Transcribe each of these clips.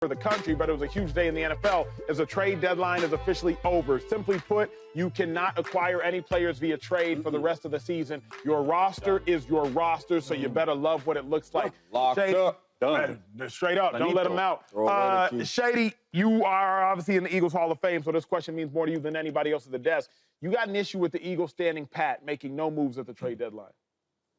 for the country, but it was a huge day in the NFL as the trade deadline is officially over. Simply put, you cannot acquire any players via trade for the rest of the season. Your roster is your roster, so you better love what it looks like. Locked up. Done. Straight up. Don't let them out. Shady, you are obviously in the Eagles Hall of Fame, so this question means more to you than anybody else at the desk. You got an issue with the Eagles standing pat, making no moves at the trade deadline.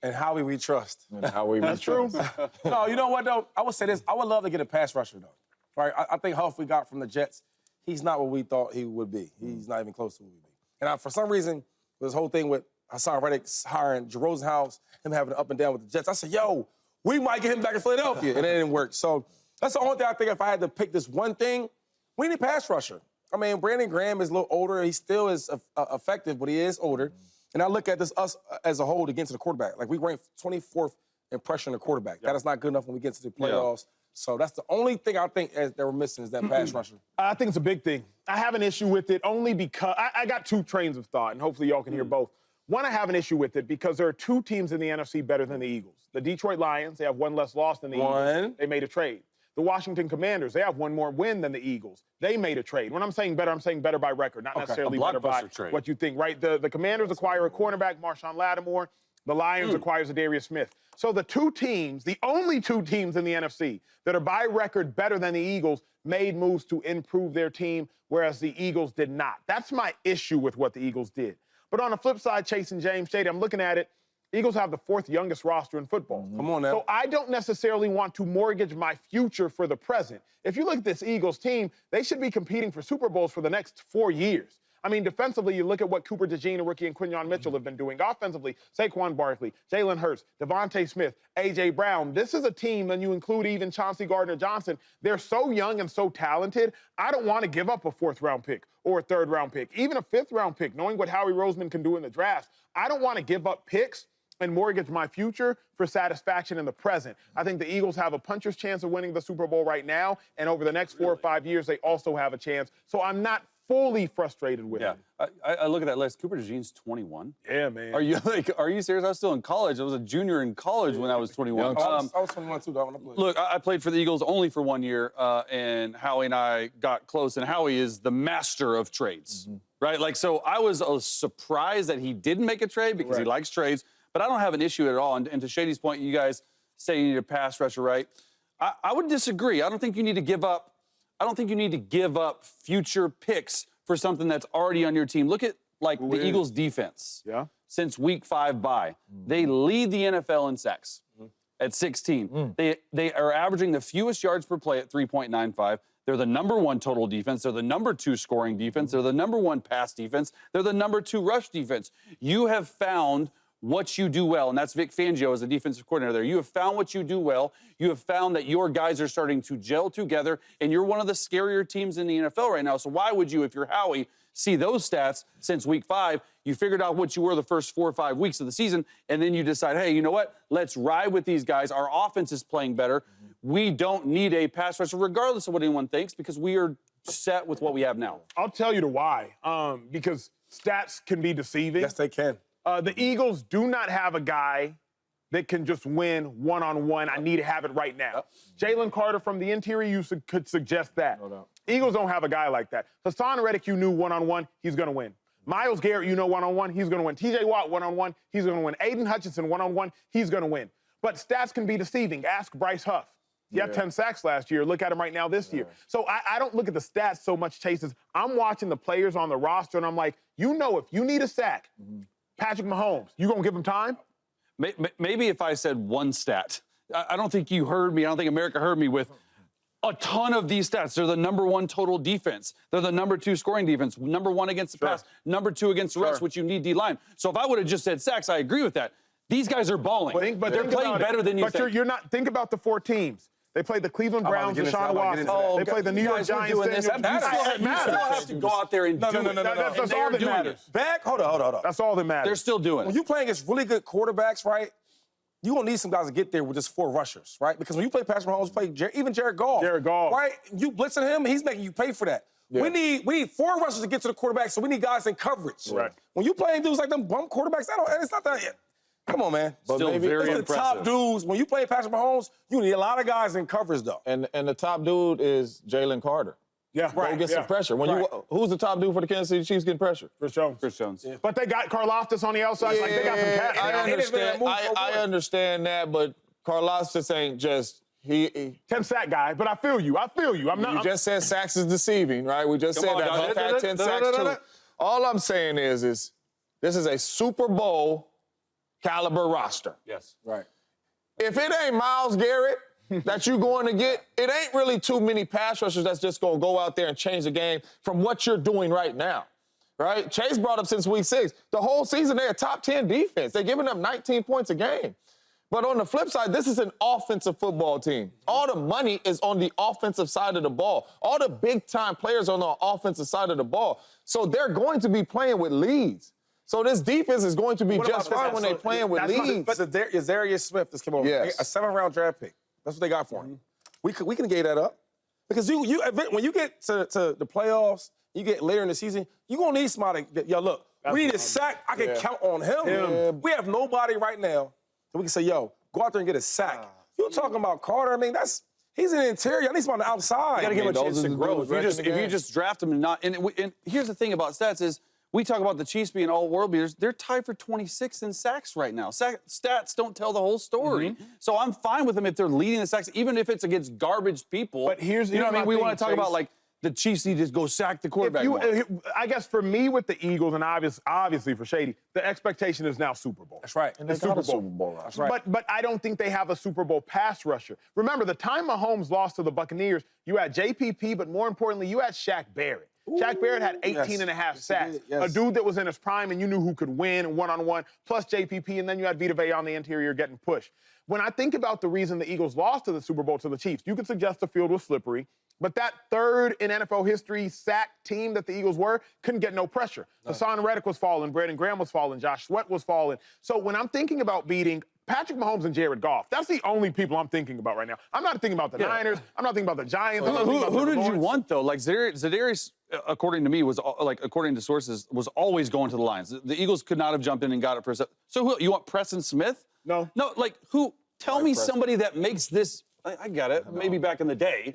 And Howie we trust. And Howie we That's trust. true. No, you know what, though? I would say this. I would love to get a pass rusher, though. Right? I think Huff we got from the Jets, he's not what we thought he would be. He's not even close to what we would be. And for some reason, this whole thing with Hassan Reddick hiring Rosenhaus, him having an up and down with the Jets, I said, yo, we might get him back in Philadelphia. And it didn't work. So that's the only thing I think if I had to pick this one thing, we need a pass rusher. I mean, Brandon Graham is a little older. He still is effective, but he is older. And I look at this, us as a whole, against the quarterback. Like, we ranked 24th in pressure in the quarterback. That is not good enough when we get to the playoffs. So that's the only thing I think that we're missing is that pass rusher. I think it's a big thing. I have an issue with it only because I got two trains of thought, and hopefully y'all can hear both. One, I have an issue with it because there are two teams in the NFC better than the Eagles. The Detroit Lions, they have one less loss than the Eagles. They made a trade. The Washington Commanders, they have one more win than the Eagles. They made a trade. When I'm saying better by record, not necessarily better by what you think, right? The Commanders acquire a cornerback, Marshawn Lattimore. The Lions acquires a Darius Smith. So the two teams, the only two teams in the NFC that are by record better than the Eagles, made moves to improve their team, whereas the Eagles did not. That's my issue with what the Eagles did. But on the flip side, Chase and James Shady, I'm looking at it, Eagles have the fourth youngest roster in football. Come on now. So I don't necessarily want to mortgage my future for the present. If you look at this Eagles team, they should be competing for Super Bowls for the next 4 years. I mean, defensively, you look at what Cooper DeJean, a rookie, and Quinyon Mitchell have been doing. Offensively, Saquon Barkley, Jalen Hurts, Devontae Smith, A.J. Brown. This is a team, and you include even Chauncey Gardner-Johnson. They're so young and so talented, I don't want to give up a fourth-round pick or a third-round pick, even a fifth-round pick, knowing what Howie Roseman can do in the draft. I don't want to give up picks and mortgage my future for satisfaction in the present. I think the Eagles have a puncher's chance of winning the Super Bowl right now, and over the next 4 or 5 years, they also have a chance. So I'm not fully frustrated with it. I look at that list. Cooper DeJean's 21. Yeah, man. Are you serious? I was still in college. I was a junior in college when I was 21. I was 21 too, though, when I played. Look, I played for the Eagles only for 1 year, and Howie and I got close, and Howie is the master of trades, right? Like, so I was surprised that he didn't make a trade because he likes trades, but I don't have an issue at all. And to Shady's point, you guys say you need a pass rusher, right? I would disagree. I don't think you need to give up. I don't think you need to give up future picks for something that's already on your team. Look at, like, the Eagles' defense. Since week 5 bye. They lead the NFL in sacks at 16. They are averaging the fewest yards per play at 3.95. They're the #1 total defense. They're the #2 scoring defense. They're the #1 pass defense. They're the #2 rush defense. You have found what you do well, and that's Vic Fangio as the defensive coordinator there. You have found what you do well. You have found that your guys are starting to gel together, and you're one of the scarier teams in the NFL right now. So why would you, if you're Howie, see those stats since week 5? You figured out what you were the first 4 or 5 weeks of the season, and then you decide, hey, you know what? Let's ride with these guys. Our offense is playing better. We don't need a pass rusher, regardless of what anyone thinks, because we are set with what we have now. I'll tell you the why. Because stats can be deceiving. Yes, they can. The Eagles do not have a guy that can just win one-on-one. I need to have it right now. Jaylen Carter from the interior, could suggest that. No doubt. Eagles don't have a guy like that. Hassan Reddick, you knew one-on-one, he's going to win. Myles Garrett, you know one-on-one, he's going to win. T.J. Watt, one-on-one, he's going to win. Aiden Hutchinson, one-on-one, he's going to win. But stats can be deceiving. Ask Bryce Huff. He had 10 sacks last year. Look at him right now this year. So I don't look at the stats so much, Chases. I'm watching the players on the roster, and I'm like, you know, if you need a sack, Patrick Mahomes, you gonna give him time? Maybe if I said one stat. I don't think you heard me. I don't think America heard me with a ton of these stats. They're the #1 total defense. They're the #2 scoring defense. #1 against the pass. #2 against the rush, which you need D-line. So if I would have just said sacks, I agree with that. These guys are balling. But they're playing better than you think. But you're not. Think about the 4 teams. They played the Cleveland Browns, Deshaun Watson. They played the New York Giants. You still have to go out there and do it. That's all that matters. Hold on. That's all that matters. They're still doing it. When you playing against really good quarterbacks, right, you're going to need some guys to get there with just 4 rushers, right? Because when you play Patrick Mahomes, even Jared Goff. Right? You blitzing him, he's making you pay for that. We need 4 rushers to get to the quarterback, so we need guys in coverage. Right. When you playing dudes like them bum quarterbacks, it's not that. Come on, man. Still maybe very It's the impressive. top dudes. When you play Patrick Mahomes, you need a lot of guys in coverage, though. And the top dude is Jaylen Carter. Yeah, Go get some pressure. Who's the top dude for the Kansas City Chiefs getting pressure? Chris Jones. Chris Jones. Yeah. But they got Karlaftis on the outside. Like they got some cats. I now. understand. I understand that, but Karlaftis ain't just he 10 sack guy, but I feel you. I'm not. You just said sacks is deceiving, right? We just Come said on, that. dog. Huff had 10 sacks too. All I'm saying is this is a Super Bowl caliber roster. Yes. Right. If it ain't Myles Garrett that you going to get, it ain't really too many pass rushers that's just going to go out there and change the game from what you're doing right now, right? Chase brought up since week 6. The whole season, they're a top 10 defense. They're giving up 19 points a game. But on the flip side, this is an offensive football team. All the money is on the offensive side of the ball. All the big-time players are on the offensive side of the ball. So they're going to be playing with leads. So this defense is going to be just fine when they're playing with leads. But Zarius Smith just came over. Yes. A 7th-round draft pick. That's what they got for him. We can gauge that up. Because when you get to the playoffs, you get later in the season, you're going to need somebody. Yo, look, we need a sack. I can count on him. We have nobody right now that we can say, yo, go out there and get a sack. You're talking about Carter. I mean, he's in the interior. I need somebody on the outside. You got to give him a chance to grow. If you just draft him and not, and here's the thing about stats is we talk about the Chiefs being all world beaters. They're tied for 26th in sacks right now. Stats don't tell the whole story. So I'm fine with them if they're leading the sacks, even if it's against garbage people. But here's what I mean. my We thing, want to talk Chase. about like the Chiefs need to go sack the quarterback. I guess for me with the Eagles and obviously for Shady, the expectation is now Super Bowl. That's right. And they got a Super Bowl. That's right. But I don't think they have a Super Bowl pass rusher. Remember, the time Mahomes lost to the Buccaneers, you had JPP, but more importantly, you had Shaq Barrett. Shaq Barrett had 18 and a half sacks. Yes. A dude that was in his prime and you knew who could win one-on-one, plus JPP, and then you had Vita Vea on the interior getting pushed. When I think about the reason the Eagles lost to the Super Bowl to the Chiefs, you could suggest the field was slippery, but that third in NFL history sack team that the Eagles were couldn't get no pressure. Hassan Reddick was falling, Brandon Graham was falling, Josh Sweat was falling. So when I'm thinking about beating Patrick Mahomes and Jared Goff, that's the only people I'm thinking about right now. I'm not thinking about the Niners. I'm not thinking about the Giants. Who did you want though? Like Zadarius, according to me, was according to sources, was always going to the Lions. The Eagles could not have jumped in and got it for. So who you want? Preston Smith? No. Like who? Tell me somebody that makes this. I got it. Maybe back in the day,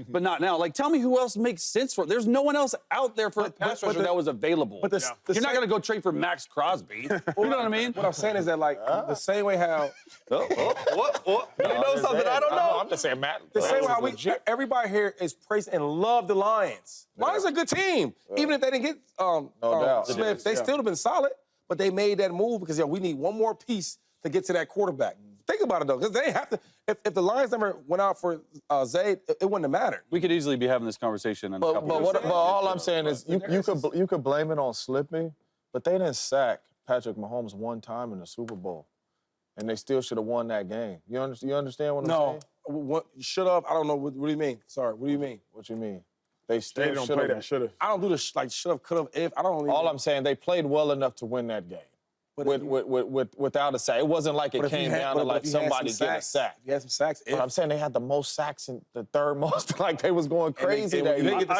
but not now. Like, tell me who else makes sense for it. There's no one else out there for a pass rusher that was available. But you're not going to go trade for Max Crosby. You know what I mean? What I'm saying is that, like, the same way how... You know something I don't know? I'm just saying, Matt. The same way how everybody here is praising and love the Lions. Lions are a good team. Even if they didn't get doubt. Smith, they still have been solid, but they made that move because, we need one more piece to get to that quarterback. Think about it, though, because they have to... If the Lions never went out for Zayd, it wouldn't have mattered. We could easily be having this conversation in a couple of years. But all I'm saying is you could blame it on slipping, but they didn't sack Patrick Mahomes one time in the Super Bowl, and they still should have won that game. You understand what I'm saying? No. What, should have? I don't know. What do you mean? Sorry, what do you mean? What you mean? They still They don't play that should have. I don't do the should have, could have, if. I don't. All I'm saying, they played well enough to win that game. Without a sack. It wasn't like it came down to like somebody getting a sack. He had some sacks. But I'm saying they had the most sacks and the third most. Like they was going crazy that year. I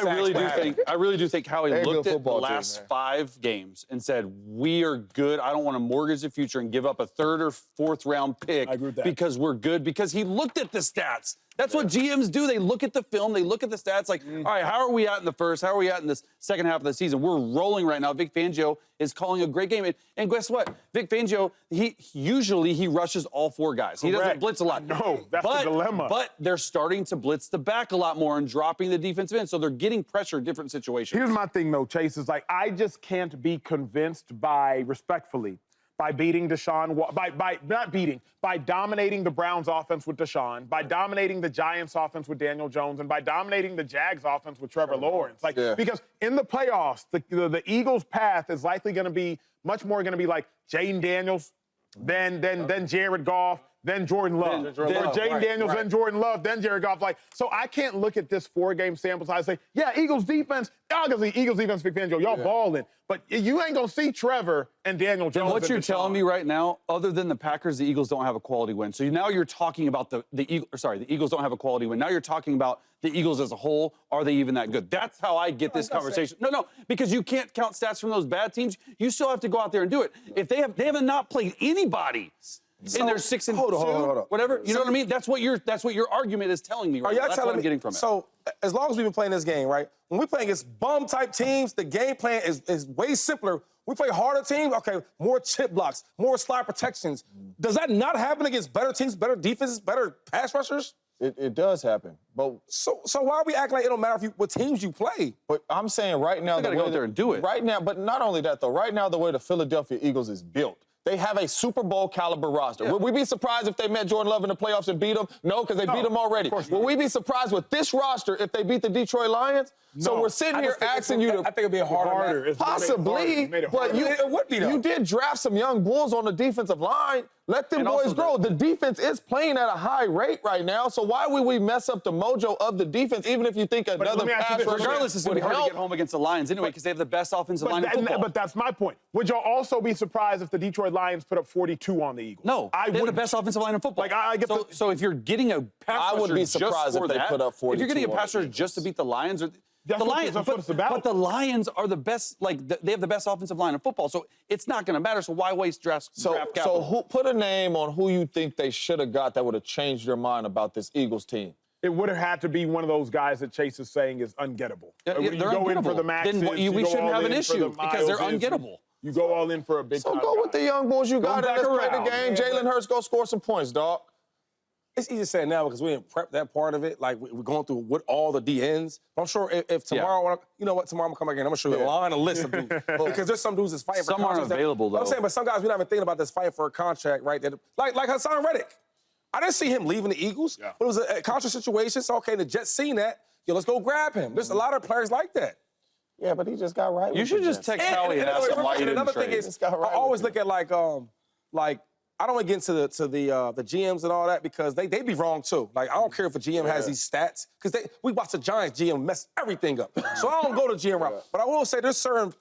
really do think Howie They're a looked good at the football team, last man. 5 games and said, we are good. I don't want to mortgage the future and give up a 3rd or 4th round pick I agree with that. because we're good. Because he looked at the stats. That's what GMs do. They look at the film. They look at the stats like, all right, how are we at in the first? How are we at in this second half of the season? We're rolling right now. Vic Fangio is calling a great game. And guess what? Vic Fangio, he usually rushes all 4 guys. He doesn't Correct. blitz a lot. No, that's the dilemma. But they're starting to blitz the back a lot more and dropping the defensive end. So they're getting pressure in different situations. Here's my thing, though, Chase, is like I just can't be convinced respectfully, by beating Deshaun, by dominating the Browns offense with Deshaun, by dominating the Giants offense with Daniel Jones, and by dominating the Jags offense with Trevor Lawrence. Because in the playoffs, the Eagles' path is likely going to be much more going to be like Jaden Daniels, then Jared Goff, then Jordan Love. Or Jaden Daniels, then Jordan Love, then Jared Goff. Like, so I can't look at this 4-game sample size and say, yeah, Eagles defense, obviously Eagles defense, big fan, Joe, y'all balling. But you ain't going to see Trevor and Daniel Jones. And what you're telling me right now, other than the Packers, the Eagles don't have a quality win. So now you're talking about the Eagles don't have a quality win. Now you're talking about the Eagles as a whole. Are they even that good? That's how I get this conversation. No, because you can't count stats from those bad teams. You still have to go out there and do it. If they have not played anybody in their 6-2, hold on. whatever. You know what I mean? That's what your argument is telling me right now. That's what I'm getting from it. So as long as we've been playing this game, right? When we play against bum-type teams, the game plan is way simpler. We play harder teams, okay, more chip blocks, more slide protections. Does that not happen against better teams, better defenses, better pass rushers? It does happen, but so why are we acting like it don't matter what teams you play? But I'm saying right now, you gotta go out there and do it. Right now, but not only that though. Right now, the way the Philadelphia Eagles is built, they have a Super Bowl caliber roster. Yeah. Would we be surprised if they met Jordan Love in the playoffs and beat them? No, because they beat them already. Would we be surprised with this roster if they beat the Detroit Lions? No. So we're sitting here asking you to. I think it'd be harder. Possibly, but it would be though. You did draft some young bulls on the defensive line. Let them boys grow. The defense is playing at a high rate right now, so why would we mess up the mojo of the defense, even if you think another pass rusher regardless, it's going to be hard help? to get home against the Lions anyway because they have the best offensive line in football. But that's my point. Would y'all also be surprised if the Detroit Lions put up 42 on the Eagles? No, they have the best offensive line in football. Like, I get so if you're getting a pass rusher, I would be surprised if they put up 42. If you're getting a pass rusher just to beat the Lions, that's what it's about. But the Lions are the best. They have the best offensive line in football, so it's not going to matter. So why waste draft capital? So who put a name on who you think they should have got that would have changed your mind about this Eagles team? It would have had to be one of those guys that Chase is saying is ungettable. Yeah, you they're go ungettable. in for the maxes. Then we shouldn't have an issue because they're ungettable. You go all in for a big So time go guy. with the young bulls you got and let's play the game. Jalen Hurts, go score some points, dog. It's easy to say now because we didn't prep that part of it. Like, we're going through what all the DNs. I'm sure if tomorrow, you know what, tomorrow I'm going to come back in, I'm going to show you a line, a list of dudes. Because there's some dudes that's fighting for contracts. Some aren't available, though. I'm saying, but some guys, we're not even thinking about this fight for a contract, right? That, like Hassan Reddick. I didn't see him leaving the Eagles, but it was a contract situation. So, okay, the Jets seen that. Yo, let's go grab him. There's a lot of players like that. Yeah, but he just got right. You should just text Howie and ask him why you didn't Another thing trade. is, I always look at like I don't want to get into the GMs and all that because they be wrong too. Like, I don't care if a GM has these stats because we watch the Giants GM mess everything up. So I don't go to GM route. But I will say there's certain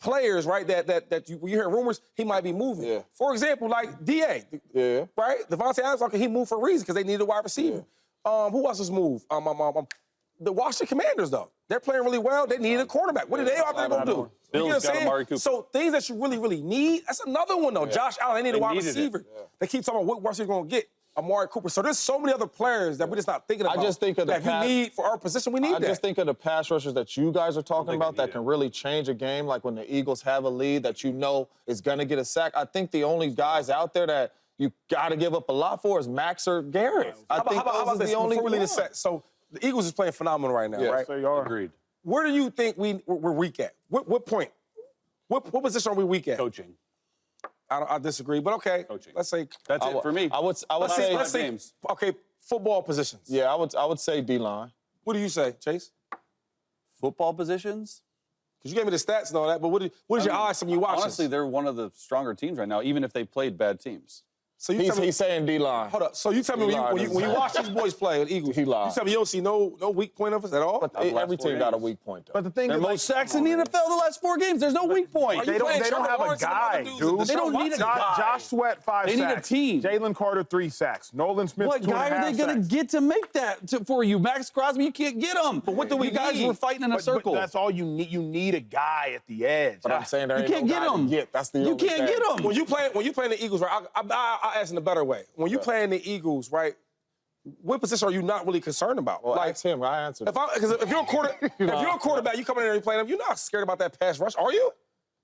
players, right, that you hear rumors he might be moving. Yeah. For example, like DA. Yeah. Right? Devontae Adams, okay, he moved for a reason because they needed a wide receiver. Yeah. Who else was moved? The Washington Commanders, though. They're playing really well. They needed a quarterback. What are they out there going to do? Bills got Amari Cooper. So things that you really, really need, that's another one, though. Josh Allen, they need a wide receiver. They keep talking about what receiver you're going to get. Amari Cooper. So there's so many other players that we're just not thinking about. I just think of that if you need for our position, we need that. I just think of the pass rushers that you guys are talking about that can really change a game, like when the Eagles have a lead that you know is going to get a sack. I think the only guys out there that you got to give up a lot for is Max or Garrett. I think those are the only ones. So the Eagles is playing phenomenal right now, right? They are. Agreed. Where do you think we're weak at? What point? What position are we weak at? Coaching. I disagree, but okay. Coaching. Let's say That's it for me. I would let's say say okay, football positions. yeah, I would say D-line. What do you say, Chase? Football positions? Because you gave me the stats and all that, but what is your eyes from you watching? Honestly, they're one of the stronger teams right now, even if they played bad teams. So he's saying D-line. Hold up. So you tell me when you watch these boys play with Eagles, He lied. you tell me you don't see no weak point of us at all? But every team got a weak point, though. But the thing They're is, most sacks in the NFL the last 4 games. There's no weak point. they don't have a guy, dude. They don't need a guy. Josh Sweat, 5 They need a sacks. team. Jaylen Carter, 3 sacks. Nolan Smith, What 2.5 guy are they going to sacks. get to make that for you? Max Crosby, you can't get him. But what do we You guys need? were fighting in a circle. But that's all you need. You need a guy at the edge. But I'm saying there You ain't can't no get guy to him. get. That's the You only can't thing. get him. When you playing the Eagles, right? I'll ask in a better way. When you playing the Eagles, right? What position are you not really concerned about? Well, ask him. I answered. If you're a quarterback, you come in there and playing them, you're not scared about that pass rush, are you?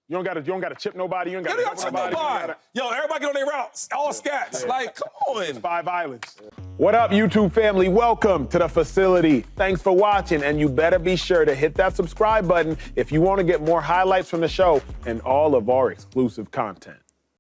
You don't got to chip nobody. You don't got to Chip nobody. Yo, everybody get on their routes, all scats. Like, come on. 5 islands. What up, YouTube family? Welcome to the facility. Thanks for watching, and you better be sure to hit that subscribe button if you want to get more highlights from the show and all of our exclusive content.